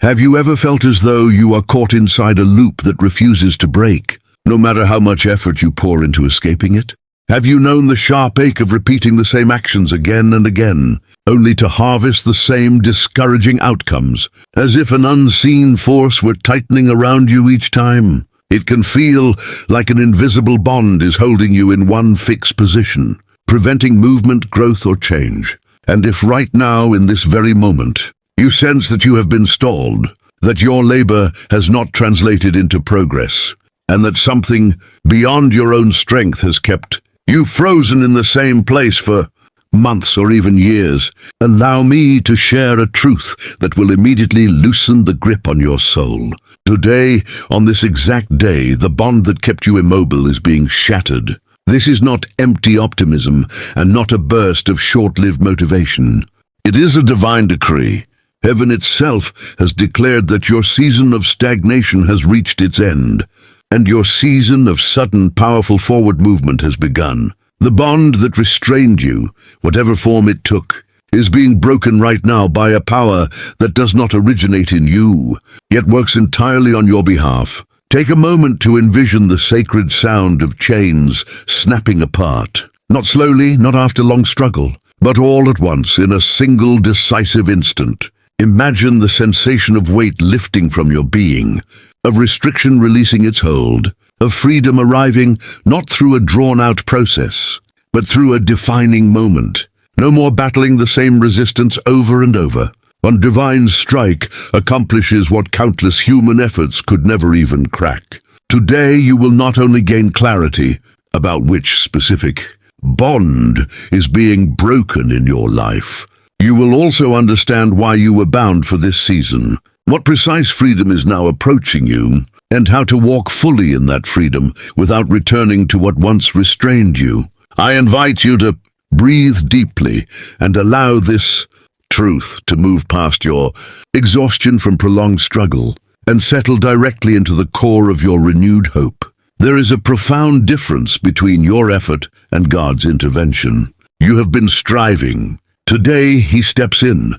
Have you ever felt as though you are caught inside a loop that refuses to break, no matter how much effort you pour into escaping it? Have you known the sharp ache of repeating the same actions again and again, only to harvest the same discouraging outcomes, as if an unseen force were tightening around you each time? It can feel like an invisible bond is holding you in one fixed position, preventing movement, growth, or change. And if right now, in this very moment, you sense that you have been stalled, that your labor has not translated into progress, and that something beyond your own strength has kept you frozen in the same place for months or even years, allow me to share a truth that will immediately loosen the grip on your soul. Today, on this exact day, the bond that kept you immobile is being shattered. This is not empty optimism and not a burst of short-lived motivation. It is a divine decree. Heaven itself has declared that your season of stagnation has reached its end, and your season of sudden, powerful forward movement has begun. The bond that restrained you, whatever form it took, is being broken right now by a power that does not originate in you, yet works entirely on your behalf. Take a moment to envision the sacred sound of chains snapping apart. Not slowly, not after long struggle, but all at once in a single decisive instant. Imagine the sensation of weight lifting from your being, of restriction releasing its hold, of freedom arriving not through a drawn-out process, but through a defining moment. No more battling the same resistance over and over. One divine strike accomplishes what countless human efforts could never even crack. Today you will not only gain clarity about which specific bond is being broken in your life, you will also understand why you were bound for this season, what precise freedom is now approaching you, and how to walk fully in that freedom without returning to what once restrained you. I invite you to breathe deeply and allow this truth to move past your exhaustion from prolonged struggle and settle directly into the core of your renewed hope. There is a profound difference between your effort and God's intervention. You have been striving. Today, He steps in.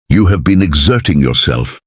You have been exerting yourself.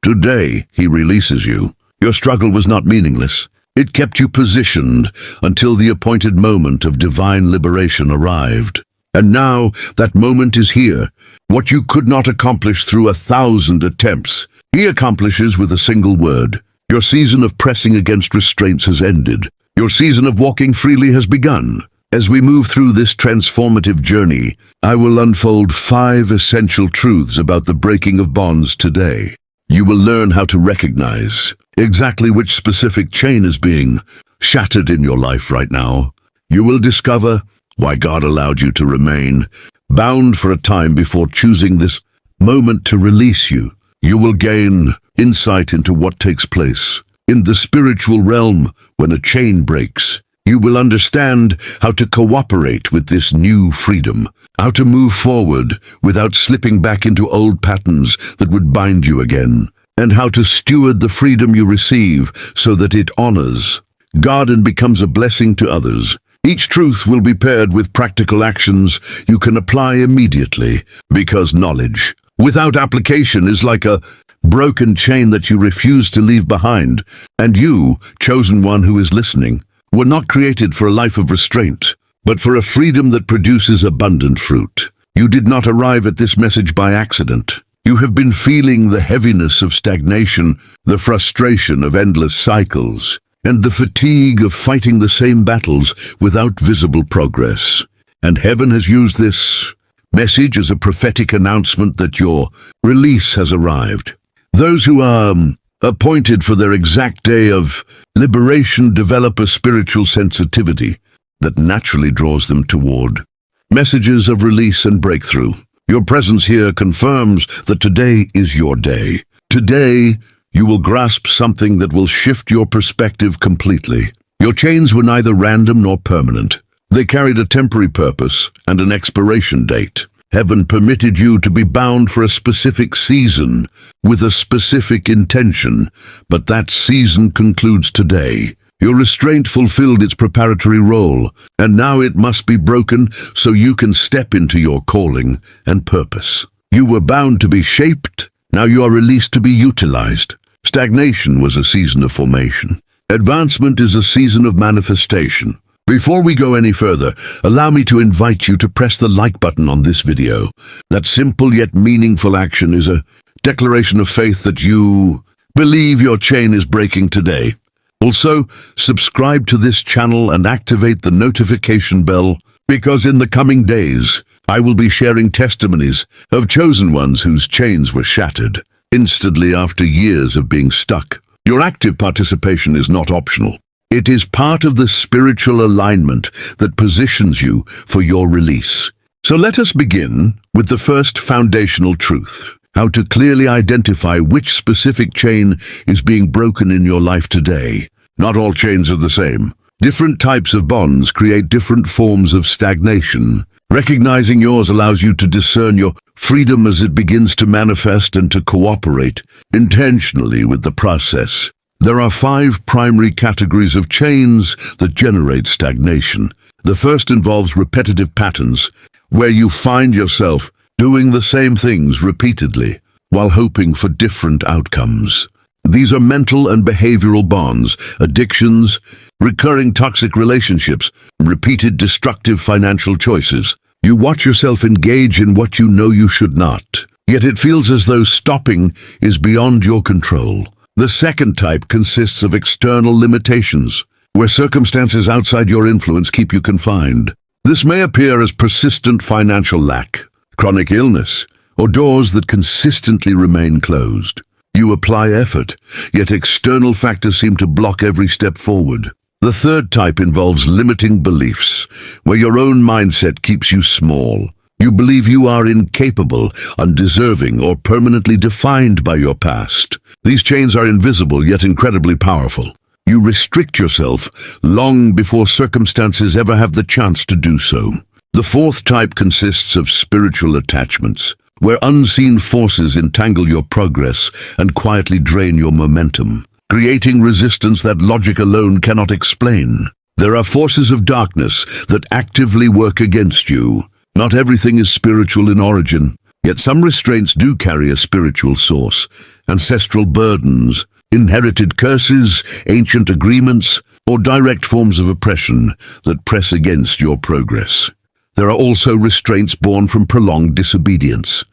Today, He releases you. Your struggle was not meaningless. It kept you positioned until the appointed moment of divine liberation arrived. And now, that moment is here. What you could not accomplish through 1,000 attempts, He accomplishes with a single word. Your season of pressing against restraints has ended. Your season of walking freely has begun. As we move through this transformative journey, I will unfold 5 essential truths about the breaking of bonds today. You will learn how to recognize exactly which specific chain is being shattered in your life right now. You will discover why God allowed you to remain bound for a time before choosing this moment to release you. You will gain insight into what takes place in the spiritual realm when a chain breaks. You will understand how to cooperate with this new freedom, how to move forward without slipping back into old patterns that would bind you again, and how to steward the freedom you receive so that it honors God and becomes a blessing to others. Each truth will be paired with practical actions you can apply immediately, because knowledge without application is like a broken chain that you refuse to leave behind. And you, chosen one who is listening, were not created for a life of restraint, but for a freedom that produces abundant fruit. You did not arrive at this message by accident. You have been feeling the heaviness of stagnation, the frustration of endless cycles, and the fatigue of fighting the same battles without visible progress. And heaven has used this message as a prophetic announcement that your release has arrived. Those who are appointed for their exact day of liberation develop a spiritual sensitivity that naturally draws them toward messages of release and breakthrough. Your presence here confirms that today is your day. Today, you will grasp something that will shift your perspective completely. Your chains were neither random nor permanent. They carried a temporary purpose and an expiration date. Heaven permitted you to be bound for a specific season with a specific intention, but that season concludes today. Your restraint fulfilled its preparatory role, and now it must be broken so you can step into your calling and purpose. You were bound to be shaped Now you are released to be utilized. Stagnation was a season of formation. Advancement is a season of manifestation. Before we go any further, allow me to invite you to press the like button on this video. That simple yet meaningful action is a declaration of faith that you believe your chain is breaking today. Also, subscribe to this channel and activate the notification bell, because in the coming days, I will be sharing testimonies of chosen ones whose chains were shattered instantly after years of being stuck. Your active participation is not optional. It is part of the spiritual alignment that positions you for your release. So let us begin with the first foundational truth: how to clearly identify which specific chain is being broken in your life today. Not all chains are the same. Different types of bonds create different forms of stagnation. Recognizing yours allows you to discern your freedom as it begins to manifest and to cooperate intentionally with the process. There are 5 primary categories of chains that generate stagnation. The first involves repetitive patterns, where you find yourself doing the same things repeatedly while hoping for different outcomes. These are mental and behavioral bonds, addictions, recurring toxic relationships, repeated destructive financial choices. You watch yourself engage in what you know you should not, yet it feels as though stopping is beyond your control. The second type consists of external limitations, where circumstances outside your influence keep you confined. This may appear as persistent financial lack, chronic illness, or doors that consistently remain closed. You apply effort, yet external factors seem to block every step forward. The third type involves limiting beliefs, where your own mindset keeps you small. You believe you are incapable, undeserving, or permanently defined by your past. These chains are invisible yet incredibly powerful. You restrict yourself long before circumstances ever have the chance to do so. The fourth type consists of spiritual attachments, where unseen forces entangle your progress and quietly drain your momentum, creating resistance that logic alone cannot explain. There are forces of darkness that actively work against you. Not everything is spiritual in origin, yet some restraints do carry a spiritual source. Ancestral burdens, inherited curses, ancient agreements, or direct forms of oppression that press against your progress. There are also restraints born from prolonged disobedience,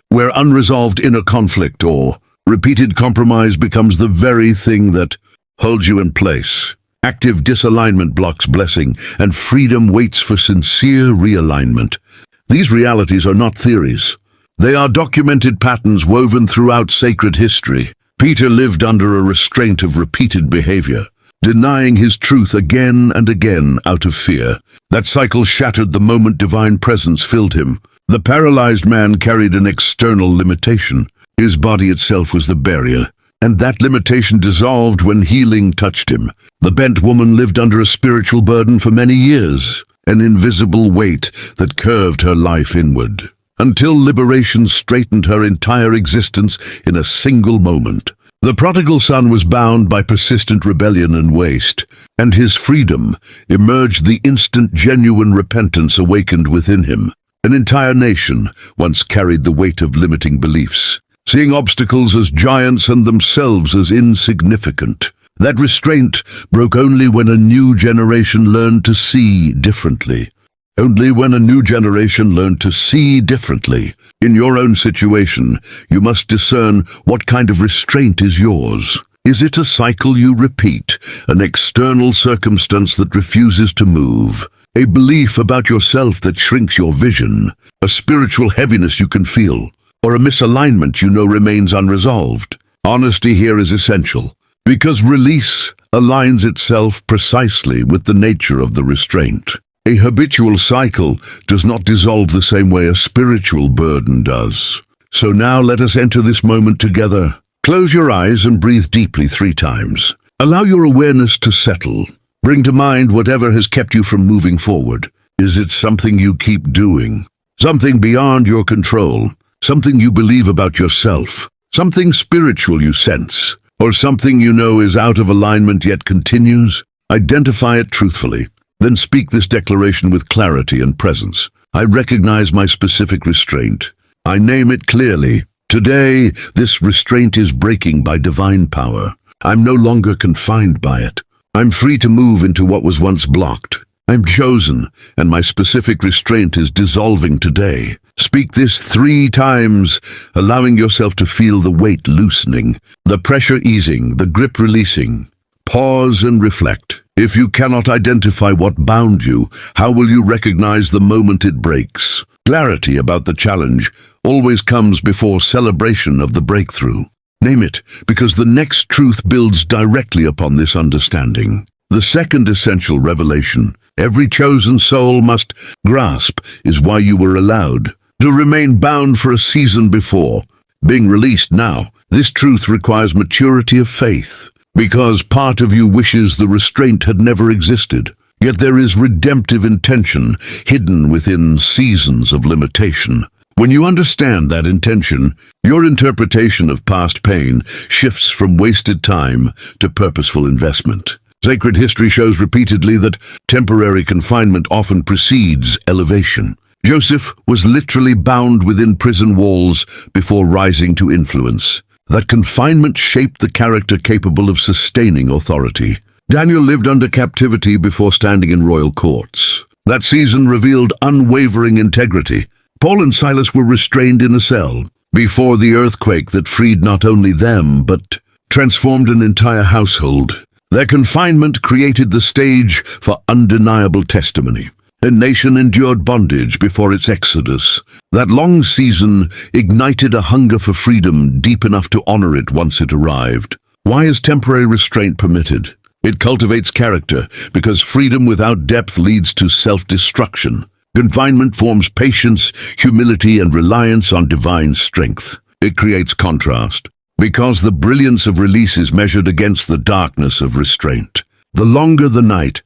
where unresolved inner conflict or repeated compromise becomes the very thing that holds you in place. Active disalignment blocks blessing, and freedom waits for sincere realignment. These realities are not theories. They are documented patterns woven throughout sacred history. Peter lived under a restraint of repeated behavior, denying his truth again and again out of fear. That cycle shattered the moment divine presence filled him. The paralyzed man carried an external limitation. His body itself was the barrier, and that limitation dissolved when healing touched him. The bent woman lived under a spiritual burden for many years, an invisible weight that curved her life inward, until liberation straightened her entire existence in a single moment. The prodigal son was bound by persistent rebellion and waste, and his freedom emerged the instant genuine repentance awakened within him. An entire nation once carried the weight of limiting beliefs, seeing obstacles as giants and themselves as insignificant. That restraint broke only when a new generation learned to see differently. Only when a new generation learned to see differently. In your own situation, you must discern what kind of restraint is yours. Is it a cycle you repeat, an external circumstance that refuses to move, a belief about yourself that shrinks your vision, a spiritual heaviness you can feel, or a misalignment you know remains unresolved? Honesty here is essential, because release aligns itself precisely with the nature of the restraint. A habitual cycle does not dissolve the same way a spiritual burden does. So now let us enter this moment together. Close your eyes and breathe deeply 3 times. Allow your awareness to settle. Bring to mind whatever has kept you from moving forward. Is it something you keep doing? Something beyond your control? Something you believe about yourself? Something spiritual you sense? Or something you know is out of alignment yet continues? Identify it truthfully. Then speak this declaration with clarity and presence. I recognize my specific restraint. I name it clearly. Today, this restraint is breaking by divine power. I'm no longer confined by it. I'm free to move into what was once blocked. I'm chosen, and my specific restraint is dissolving today. Speak this 3 times, allowing yourself to feel the weight loosening, the pressure easing, the grip releasing. Pause and reflect. If you cannot identify what bound you, how will you recognize the moment it breaks? Clarity about the challenge always comes before celebration of the breakthrough. Name it, because the next truth builds directly upon this understanding. The second essential revelation every chosen soul must grasp is why you were allowed to remain bound for a season before being released now. This truth requires maturity of faith, because part of you wishes the restraint had never existed. Yet there is redemptive intention hidden within seasons of limitation. When you understand that intention, your interpretation of past pain shifts from wasted time to purposeful investment. Sacred history shows repeatedly that temporary confinement often precedes elevation. Joseph was literally bound within prison walls before rising to influence. That confinement shaped the character capable of sustaining authority. Daniel lived under captivity before standing in royal courts. That season revealed unwavering integrity. Paul and Silas were restrained in a cell before the earthquake that freed not only them, but transformed an entire household. Their confinement created the stage for undeniable testimony. A nation endured bondage before its exodus. That long season ignited a hunger for freedom deep enough to honor it once it arrived. Why is temporary restraint permitted? It cultivates character, because freedom without depth leads to self-destruction. Confinement forms patience, humility, and reliance on divine strength. It creates contrast, because the brilliance of release is measured against the darkness of restraint. The longer the night,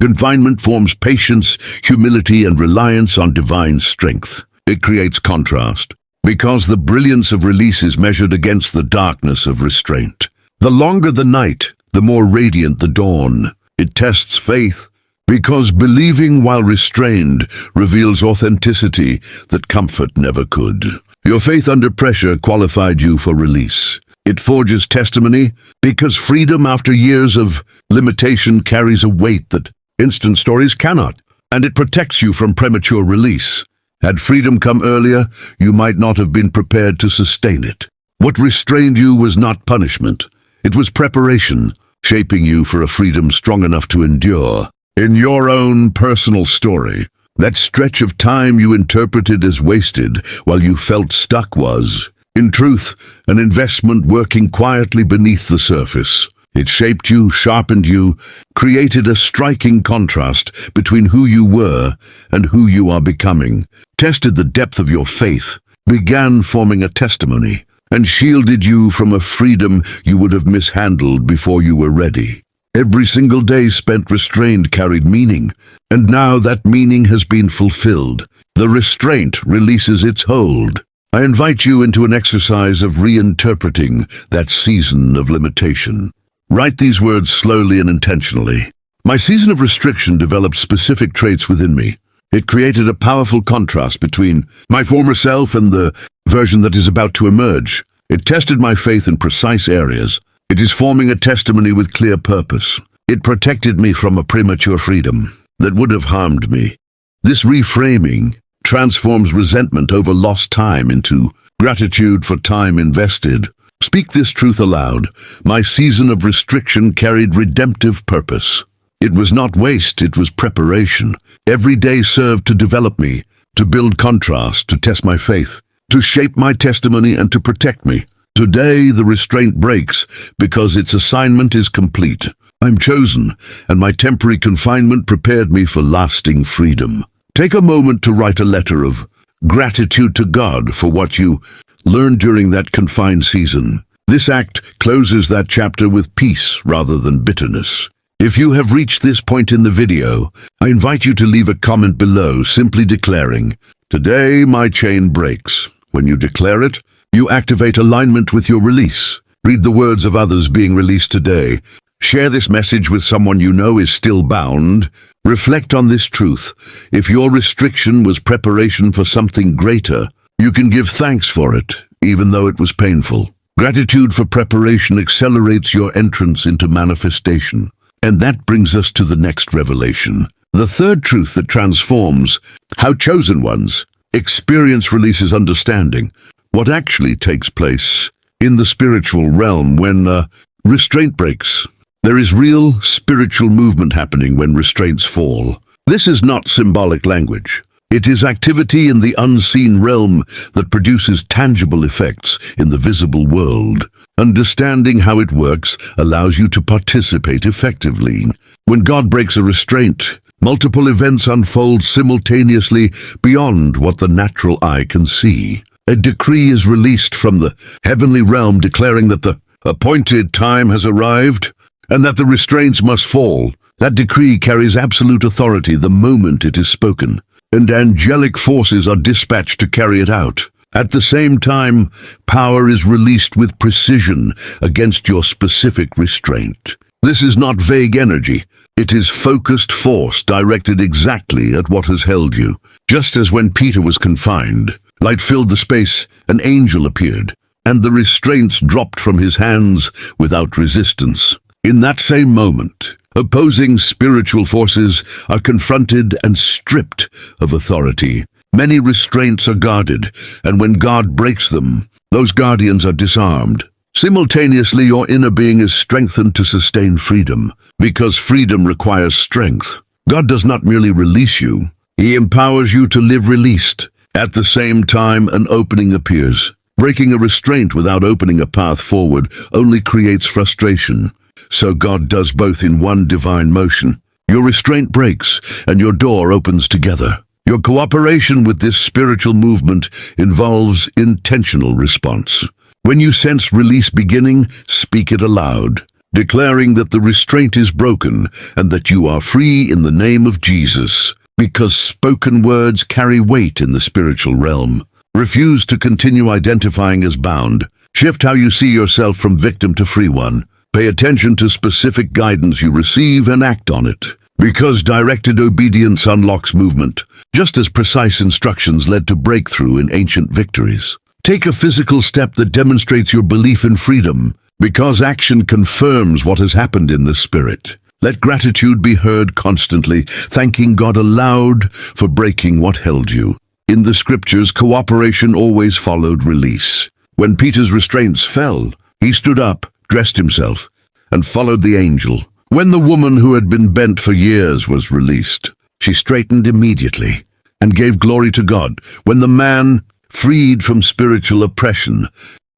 confinement forms patience, humility, and reliance on divine strength. It creates contrast, because the brilliance of release is measured against the darkness of restraint. The longer the night, the more radiant the dawn. It tests faith, because believing while restrained reveals authenticity that comfort never could. Your faith under pressure qualified you for release. It forges testimony, because freedom after years of limitation carries a weight that instant stories cannot, and it protects you from premature release. Had freedom come earlier, you might not have been prepared to sustain it. What restrained you was not punishment. It was preparation, shaping you for a freedom strong enough to endure. In your own personal story, that stretch of time you interpreted as wasted while you felt stuck was, in truth, an investment working quietly beneath the surface. It shaped you, sharpened you, created a striking contrast between who you were and who you are becoming, tested the depth of your faith, began forming a testimony, and shielded you from a freedom you would have mishandled before you were ready. Every single day spent restrained carried meaning, and now that meaning has been fulfilled. The restraint releases its hold. I invite you into an exercise of reinterpreting that season of limitation. Write these words slowly and intentionally. My season of restriction developed specific traits within me. It created a powerful contrast between my former self and the version that is about to emerge. It tested my faith in precise areas. It is forming a testimony with clear purpose. It protected me from a premature freedom that would have harmed me. This reframing transforms resentment over lost time into gratitude for time invested. Speak this truth aloud. My season of restriction carried redemptive purpose. It was not waste, it was preparation. Every day served to develop me, to build contrast, to test my faith, to shape my testimony, and to protect me. Today the restraint breaks because its assignment is complete. I'm chosen, and my temporary confinement prepared me for lasting freedom. Take a moment to write a letter of gratitude to God for what you learned during that confined season. This act closes that chapter with peace rather than bitterness. If you have reached this point in the video, I invite you to leave a comment below simply declaring, "Today my chain breaks." When you declare it, you activate alignment with your release. Read the words of others being released today. Share this message with someone you know is still bound. Reflect on this truth. If your restriction was preparation for something greater, you can give thanks for it. even though it was painful. Gratitude for preparation accelerates your entrance into manifestation. And that brings us to the next revelation. The third truth that transforms how chosen ones experience releases understanding what actually takes place in the spiritual realm when restraint breaks. There is real spiritual movement happening when restraints fall. This is not symbolic language. It is activity in the unseen realm that produces tangible effects in the visible world. Understanding how it works allows you to participate effectively. When God breaks a restraint, multiple events unfold simultaneously beyond what the natural eye can see. A decree is released from the heavenly realm declaring that the appointed time has arrived and that the restraints must fall. That decree carries absolute authority the moment it is spoken, and angelic forces are dispatched to carry it out. At the same time, power is released with precision against your specific restraint. This is not vague energy. It is focused force directed exactly at what has held you. Just as when Peter was confined, light filled the space, an angel appeared, and the restraints dropped from his hands without resistance. In that same moment, opposing spiritual forces are confronted and stripped of authority. Many restraints are guarded, and when God breaks them, those guardians are disarmed. Simultaneously, your inner being is strengthened to sustain freedom, because freedom requires strength. God does not merely release you, He empowers you to live released. At the same time, an opening appears. Breaking a restraint without opening a path forward only creates frustration. So God does both in one divine motion. Your restraint breaks, and your door opens together. Your cooperation with this spiritual movement involves intentional response. When you sense release beginning, speak it aloud, declaring that the restraint is broken and that you are free in the name of Jesus, because spoken words carry weight in the spiritual realm. Refuse to continue identifying as bound. Shift how you see yourself from victim to free one. Pay attention to specific guidance you receive and act on it, because directed obedience unlocks movement, just as precise instructions led to breakthrough in ancient victories. Take a physical step that demonstrates your belief in freedom, because action confirms what has happened in the spirit. Let gratitude be heard constantly, thanking God aloud for breaking what held you. In the scriptures, cooperation always followed release. When Peter's restraints fell, he stood up, dressed himself, and followed the angel. When the woman who had been bent for years was released, she straightened immediately and gave glory to God. When the man, freed from spiritual oppression,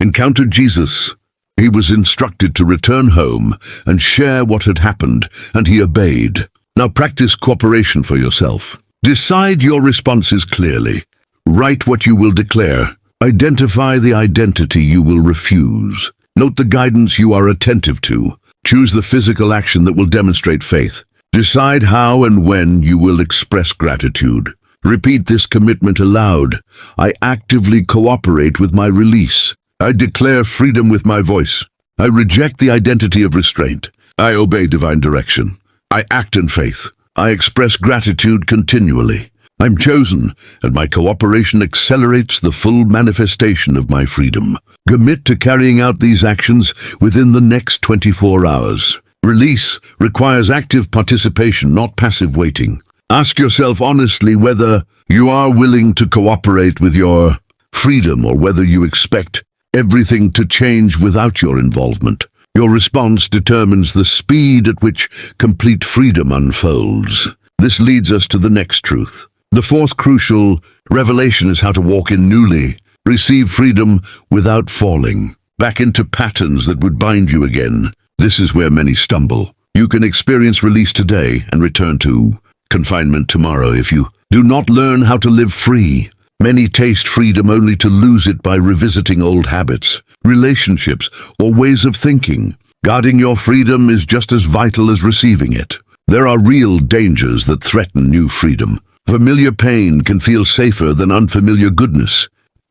encountered Jesus, he was instructed to return home and share what had happened, and he obeyed. Now practice cooperation for yourself. Decide your responses clearly. Write what you will declare. Identify the identity you will refuse. Note the guidance you are attentive to. Choose the physical action that will demonstrate faith. Decide how and when you will express gratitude. Repeat this commitment aloud. I actively cooperate with my release. I declare freedom with my voice. I reject the identity of restraint. I obey divine direction. I act in faith. I express gratitude continually. I'm chosen, and my cooperation accelerates the full manifestation of my freedom. Commit to carrying out these actions within the next 24 hours. Release requires active participation, not passive waiting. Ask yourself honestly whether you are willing to cooperate with your freedom or whether you expect everything to change without your involvement. Your response determines the speed at which complete freedom unfolds. This leads us to the next truth. The fourth crucial revelation is how to walk in newly, receive freedom without falling back into patterns that would bind you again. This is where many stumble. You can experience release today and return to confinement tomorrow if you do not learn how to live free. Many taste freedom only to lose it by revisiting old habits, relationships, or ways of thinking. Guarding your freedom is just as vital as receiving it. There are real dangers that threaten new freedom. Familiar pain can feel safer than unfamiliar goodness,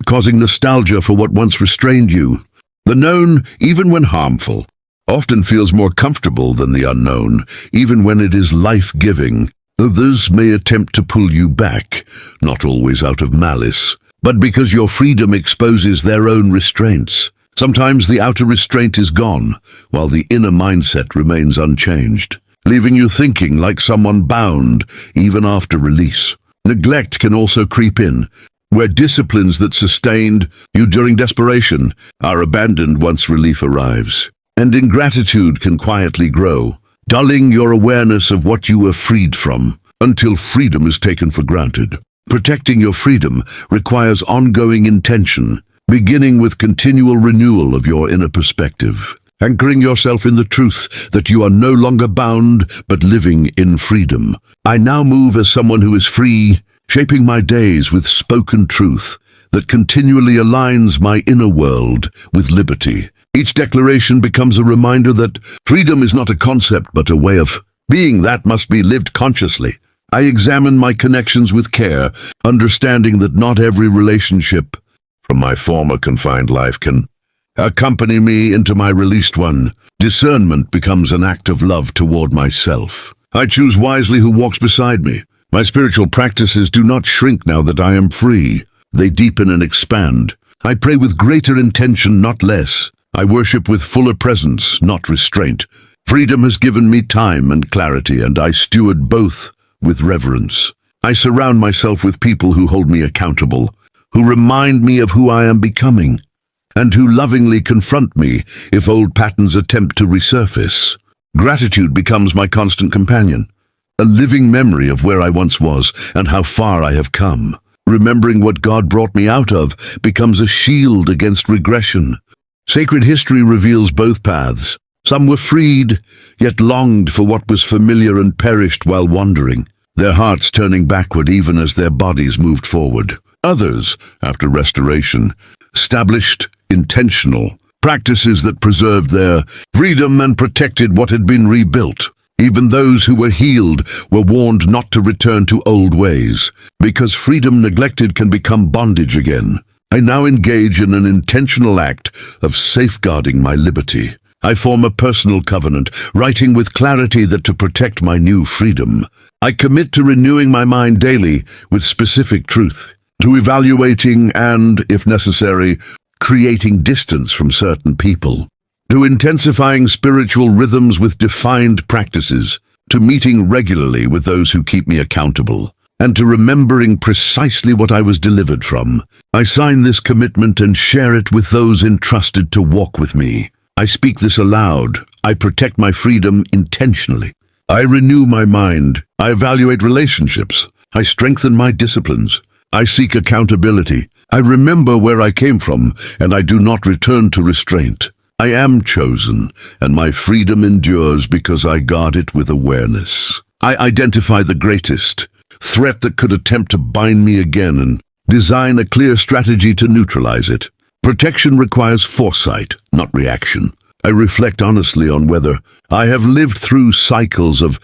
causing nostalgia for what once restrained you. The known, even when harmful, often feels more comfortable than the unknown, even when it is life-giving. Others may attempt to pull you back, not always out of malice, but because your freedom exposes their own restraints. Sometimes the outer restraint is gone, while the inner mindset remains unchanged, leaving you thinking like someone bound even after release. Neglect can also creep in, where disciplines that sustained you during desperation are abandoned once relief arrives. And ingratitude can quietly grow, dulling your awareness of what you were freed from, until freedom is taken for granted. Protecting your freedom requires ongoing intention, beginning with continual renewal of your inner perspective, anchoring yourself in the truth that you are no longer bound but living in freedom. I now move as someone who is free, shaping my days with spoken truth that continually aligns my inner world with liberty. Each declaration becomes a reminder that freedom is not a concept but a way of being that must be lived consciously. I examine my connections with care, understanding that not every relationship from my former confined life can accompany me into my released one. Discernment becomes an act of love toward myself. I choose wisely who walks beside me. My spiritual practices do not shrink now that I am free. They deepen and expand. I pray with greater intention, not less. I worship with fuller presence, not restraint. Freedom has given me time and clarity, and I steward both with reverence. I surround myself with people who hold me accountable, who remind me of who I am becoming, and who lovingly confront me if old patterns attempt to resurface. Gratitude becomes my constant companion, a living memory of where I once was and how far I have come. Remembering what God brought me out of becomes a shield against regression. Sacred history reveals both paths. Some were freed, yet longed for what was familiar and perished while wandering, their hearts turning backward even as their bodies moved forward. Others, after restoration, established intentional practices that preserved their freedom and protected what had been rebuilt. Even those who were healed were warned not to return to old ways, because freedom neglected can become bondage again. I now engage in an intentional act of safeguarding my liberty. I form a personal covenant, writing with clarity that to protect my new freedom, I commit to renewing my mind daily with specific truth, to evaluating and, if necessary, creating distance from certain people, to intensifying spiritual rhythms with defined practices, to meeting regularly with those who keep me accountable, and to remembering precisely what I was delivered from. I sign this commitment and share it with those entrusted to walk with me. I speak this aloud. I protect my freedom intentionally. I renew my mind. I evaluate relationships. I strengthen my disciplines. I seek accountability. I remember where I came from, and I do not return to restraint. I am chosen, and my freedom endures because I guard it with awareness. I identify the greatest threat that could attempt to bind me again and design a clear strategy to neutralize it. Protection requires foresight, not reaction. I reflect honestly on whether I have lived through cycles of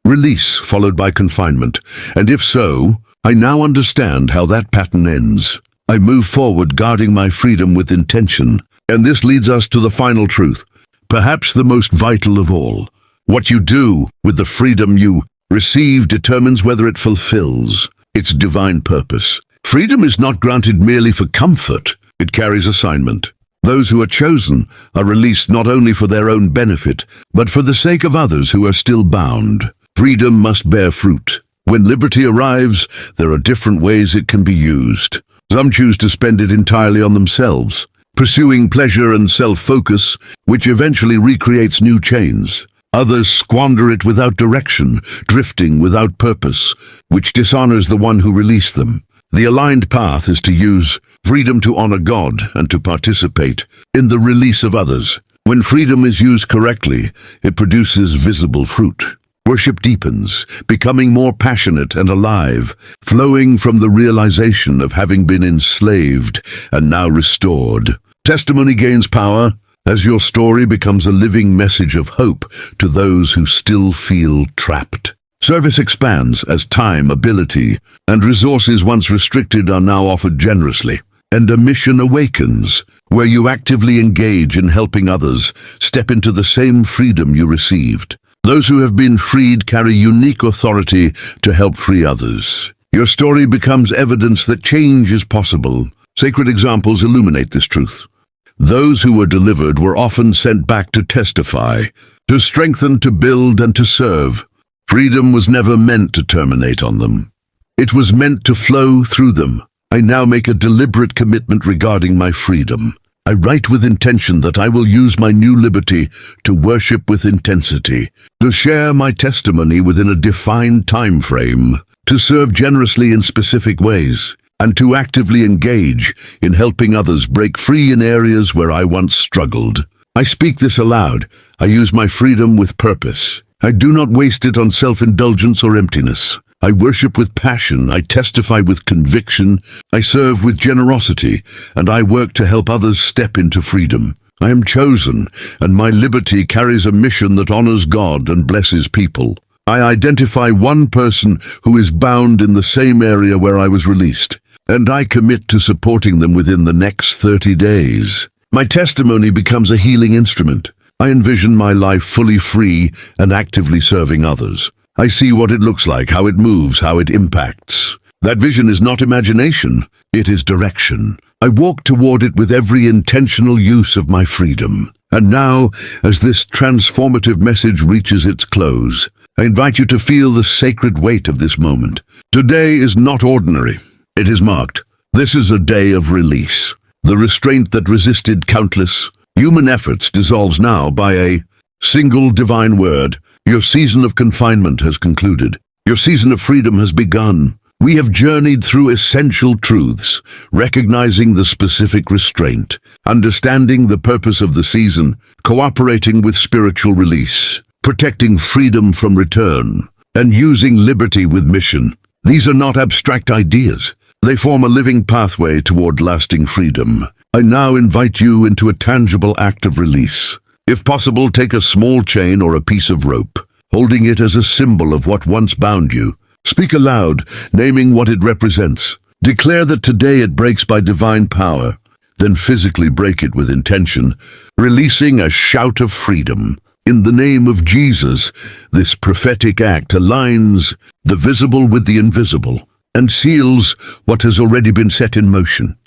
release followed by confinement, and if so, I now understand how that pattern ends. I move forward guarding my freedom with intention, and this leads us to the final truth, perhaps the most vital of all. What you do with the freedom you receive determines whether it fulfills its divine purpose. Freedom is not granted merely for comfort. It carries assignment. Those who are chosen are released not only for their own benefit, but for the sake of others who are still bound. Freedom must bear fruit. When liberty arrives, there are different ways it can be used. Some choose to spend it entirely on themselves, pursuing pleasure and self-focus, which eventually recreates new chains. Others squander it without direction, drifting without purpose, which dishonors the one who released them. The aligned path is to use freedom to honor God and to participate in the release of others. When freedom is used correctly, it produces visible fruit. Worship deepens, becoming more passionate and alive, flowing from the realization of having been enslaved and now restored. Testimony gains power as your story becomes a living message of hope to those who still feel trapped. Service expands as time, ability, and resources once restricted are now offered generously. And a mission awakens, where you actively engage in helping others step into the same freedom you received. Those who have been freed carry unique authority to help free others. Your story becomes evidence that change is possible. Sacred examples illuminate this truth. Those who were delivered were often sent back to testify, to strengthen, to build, and to serve. Freedom was never meant to terminate on them. It was meant to flow through them. I now make a deliberate commitment regarding my freedom. I write with intention that I will use my new liberty to worship with intensity, to share my testimony within a defined time frame, to serve generously in specific ways, and to actively engage in helping others break free in areas where I once struggled. I speak this aloud. I use my freedom with purpose. I do not waste it on self-indulgence or emptiness. I worship with passion, I testify with conviction, I serve with generosity, and I work to help others step into freedom. I am chosen, and my liberty carries a mission that honors God and blesses people. I identify one person who is bound in the same area where I was released, and I commit to supporting them within the next 30 days. My testimony becomes a healing instrument. I envision my life fully free and actively serving others. I see what it looks like, how it moves, how it impacts. That vision is not imagination, it is direction. I walk toward it with every intentional use of my freedom. And now, as this transformative message reaches its close, I invite you to feel the sacred weight of this moment. Today is not ordinary. It is marked. This is a day of release. The restraint that resisted countless human efforts dissolves now by a single divine word. Your season of confinement has concluded. Your season of freedom has begun. We have journeyed through essential truths, recognizing the specific restraint, understanding the purpose of the season, cooperating with spiritual release, protecting freedom from return, and using liberty with mission. These are not abstract ideas. They form a living pathway toward lasting freedom. I now invite you into a tangible act of release. If possible, take a small chain or a piece of rope, holding it as a symbol of what once bound you. Speak aloud, naming what it represents. Declare that today it breaks by divine power. Then physically break it with intention, releasing a shout of freedom. In the name of Jesus, this prophetic act aligns the visible with the invisible and seals what has already been set in motion.